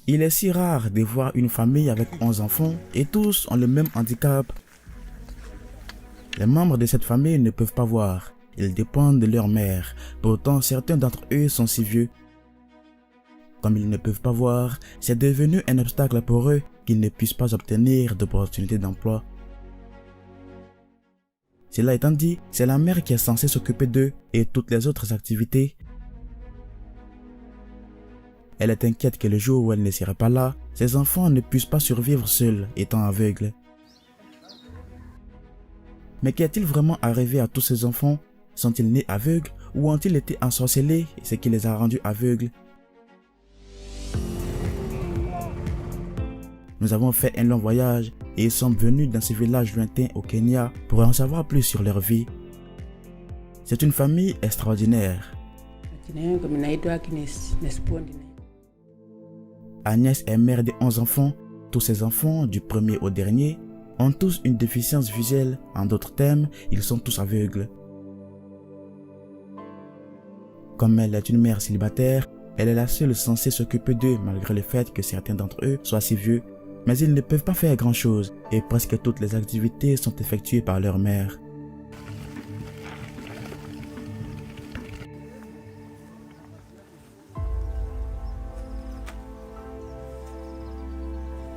Il est si rare de voir une famille avec 11 enfants et tous ont le même handicap. Les membres de cette famille ne peuvent pas voir, ils dépendent de leur mère. Pourtant, certains d'entre eux sont si vieux. Comme ils ne peuvent pas voir, c'est devenu un obstacle pour eux qu'ils ne puissent pas obtenir d'opportunités d'emploi. Cela étant dit, c'est la mère qui est censée s'occuper d'eux et toutes les autres activités. Elle est inquiète que le jour où elle ne sera pas là, ses enfants ne puissent pas survivre seuls étant aveugles. Mais qu'est-il vraiment arrivé à tous ces enfants? Sont-ils nés aveugles ou ont-ils été ensorcelés, ce qui les a rendus aveugles? Nous avons fait un long voyage et ils sont venus dans ce village lointain au Kenya pour en savoir plus sur leur vie. C'est une famille extraordinaire. Agnès est mère de 11 enfants. Tous ses enfants, du premier au dernier, ont tous une déficience visuelle. En d'autres termes, ils sont tous aveugles. Comme elle est une mère célibataire, elle est la seule censée s'occuper d'eux malgré le fait que certains d'entre eux soient si vieux. Mais ils ne peuvent pas faire grand-chose et presque toutes les activités sont effectuées par leur mère.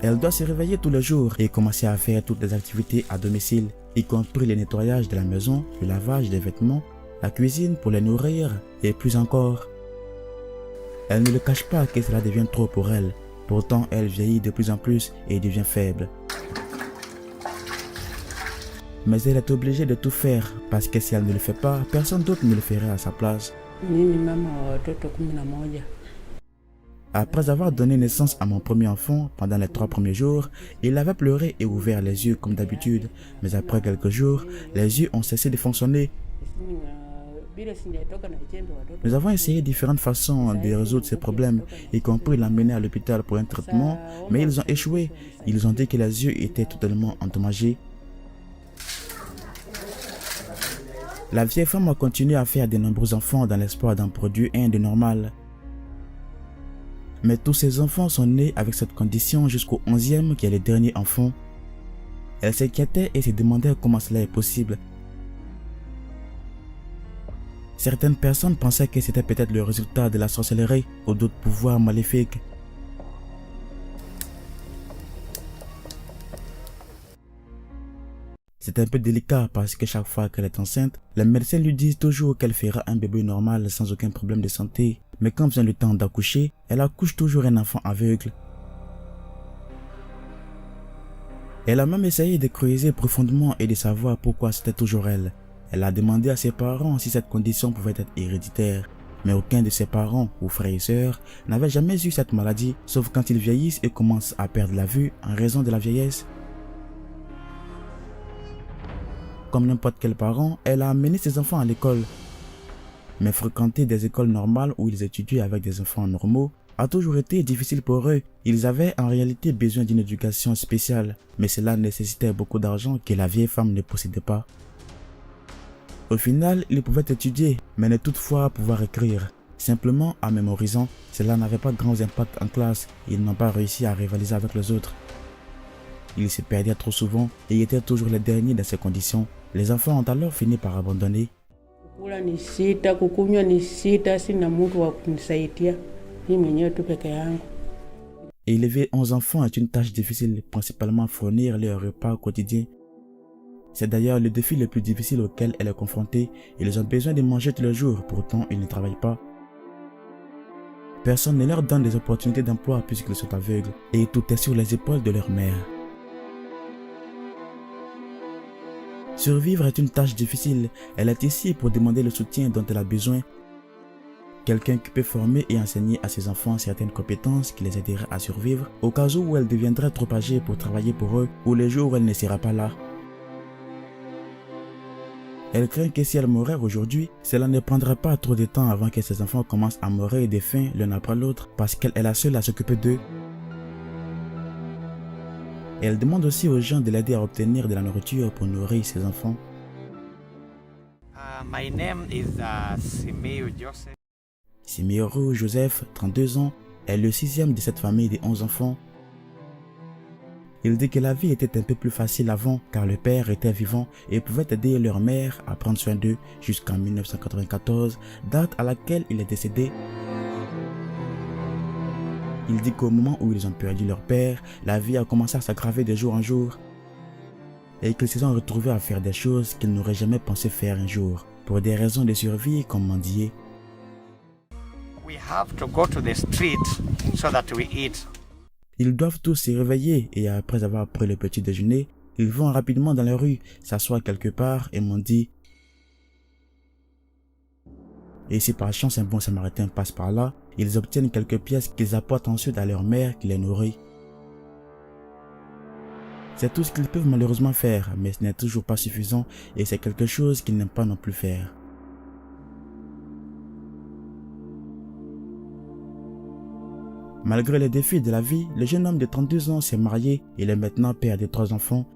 Elle doit se réveiller tous les jours et commencer à faire toutes les activités à domicile, y compris le nettoyage de la maison, le lavage des vêtements, la cuisine pour les nourrir et plus encore. Elle ne le cache pas que cela devient trop pour elle. Pourtant, elle vieillit de plus en plus et devient faible. Mais elle est obligée de tout faire parce que si elle ne le fait pas, personne d'autre ne le ferait à sa place. Après avoir donné naissance à mon premier enfant, pendant les 3 premiers jours, il avait pleuré et ouvert les yeux comme d'habitude. Mais après quelques jours, les yeux ont cessé de fonctionner. Nous avons essayé différentes façons de résoudre ces problèmes, y compris l'emmener à l'hôpital pour un traitement, mais ils ont échoué. Ils ont dit que les yeux étaient totalement endommagés. La vieille femme a continué à faire de nombreux enfants dans l'espoir d'en produire un de normal. Mais tous ces enfants sont nés avec cette condition jusqu'au 11e qui est le dernier enfant. Elle s'inquiétait et se demandait comment cela est possible. Certaines personnes pensaient que c'était peut-être le résultat de la sorcellerie ou d'autres pouvoirs maléfiques. C'est un peu délicat parce que chaque fois qu'elle est enceinte, les médecins lui disent toujours qu'elle fera un bébé normal sans aucun problème de santé. Mais quand vient le temps d'accoucher, elle accouche toujours un enfant aveugle. Elle a même essayé de creuser profondément et de savoir pourquoi c'était toujours elle. Elle a demandé à ses parents si cette condition pouvait être héréditaire. Mais aucun de ses parents ou frères et sœurs n'avait jamais eu cette maladie, sauf quand ils vieillissent et commencent à perdre la vue en raison de la vieillesse. Comme n'importe quel parent, elle a amené ses enfants à l'école. Mais fréquenter des écoles normales où ils étudient avec des enfants normaux a toujours été difficile pour eux. Ils avaient en réalité besoin d'une éducation spéciale, mais cela nécessitait beaucoup d'argent que la vieille femme ne possédait pas. Au final, ils pouvaient étudier, mais ne toutefois pouvoir écrire. Simplement en mémorisant, cela n'avait pas grand impact en classe, ils n'ont pas réussi à rivaliser avec les autres. Ils se perdaient trop souvent et étaient toujours les derniers dans ces conditions. Les enfants ont alors fini par abandonner. Élever 11 enfants est une tâche difficile, principalement fournir leur repas quotidien. C'est d'ailleurs le défi le plus difficile auquel elle est confrontée. Ils ont besoin de manger tous les jours, pourtant ils ne travaillent pas. Personne ne leur donne des opportunités d'emploi puisqu'ils sont aveugles et tout est sur les épaules de leur mère. Survivre est une tâche difficile. Elle est ici pour demander le soutien dont elle a besoin. Quelqu'un qui peut former et enseigner à ses enfants certaines compétences qui les aideraient à survivre au cas où elle deviendrait trop âgée pour travailler pour eux ou les jours où elle ne sera pas là. Elle craint que si elle mourait aujourd'hui, cela ne prendra pas trop de temps avant que ses enfants commencent à mourir de faim l'un après l'autre parce qu'elle est la seule à s'occuper d'eux. Elle demande aussi aux gens de l'aider à obtenir de la nourriture pour nourrir ses enfants. My name is Simiyu Joseph. Simiyu Joseph, 32 ans, est le sixième de cette famille de 11 enfants. Il dit que la vie était un peu plus facile avant car le père était vivant et pouvait aider leur mère à prendre soin d'eux jusqu'en 1994, date à laquelle il est décédé. Il dit qu'au moment où ils ont perdu leur père, la vie a commencé à s'aggraver de jour en jour et qu'ils se sont retrouvés à faire des choses qu'ils n'auraient jamais pensé faire un jour, pour des raisons de survie comme mendier. We have to go to the street so that we eat. Ils doivent tous se réveiller et après avoir pris le petit déjeuner, ils vont rapidement dans la rue, s'assoient quelque part et mendient. Et si par chance un bon samaritain passe par là, ils obtiennent quelques pièces qu'ils apportent ensuite à leur mère qui les nourrit. C'est tout ce qu'ils peuvent malheureusement faire, mais ce n'est toujours pas suffisant et c'est quelque chose qu'ils n'aiment pas non plus faire. Malgré les défis de la vie, le jeune homme de 32 ans s'est marié et il est maintenant père de 3 enfants.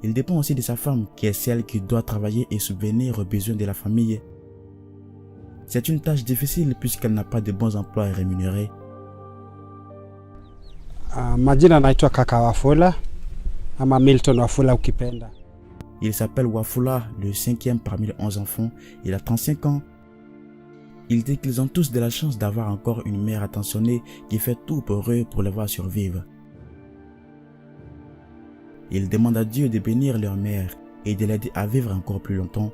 Il dépend aussi de sa femme, qui est celle qui doit travailler et subvenir aux besoins de la famille. C'est une tâche difficile puisqu'elle n'a pas de bons emplois rémunérés. Majina naitwa Kaka Wafula ama Milton Wafula ukipenda. Il s'appelle Wafula, le 5e parmi les 11 enfants. Il a 35 ans. Il dit qu'ils ont tous de la chance d'avoir encore une mère attentionnée qui fait tout pour eux pour les voir survivre. Il demande à Dieu de bénir leur mère et de l'aider à vivre encore plus longtemps.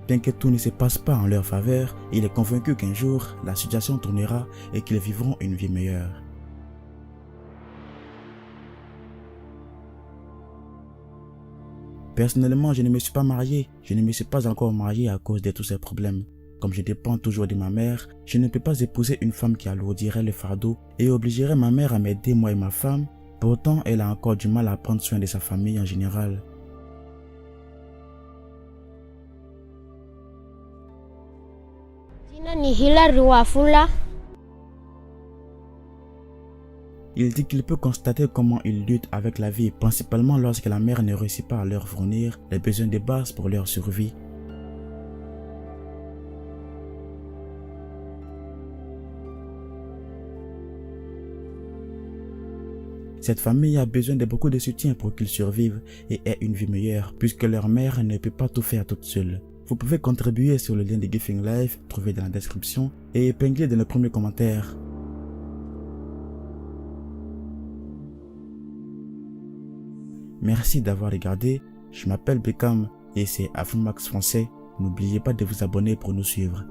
Bien que tout ne se passe pas en leur faveur, il est convaincu qu'un jour, la situation tournera et qu'ils vivront une vie meilleure. Personnellement, je ne me suis pas marié. Je ne me suis pas encore marié à cause de tous ces problèmes. Comme je dépends toujours de ma mère, je ne peux pas épouser une femme qui alourdirait le fardeau et obligerait ma mère à m'aider moi et ma femme. Pourtant, elle a encore du mal à prendre soin de sa famille en général. Jina ni Hilary Wafula. Il dit qu'il peut constater comment ils luttent avec la vie, principalement lorsque la mère ne réussit pas à leur fournir les besoins de base pour leur survie. Cette famille a besoin de beaucoup de soutien pour qu'ils survivent et aient une vie meilleure, puisque leur mère ne peut pas tout faire toute seule. Vous pouvez contribuer sur le lien de Giving Life, trouvé dans la description, et épinglé dans le premier commentaire. Merci d'avoir regardé, je m'appelle Beckham et c'est Afromax Français. N'oubliez pas de vous abonner pour nous suivre.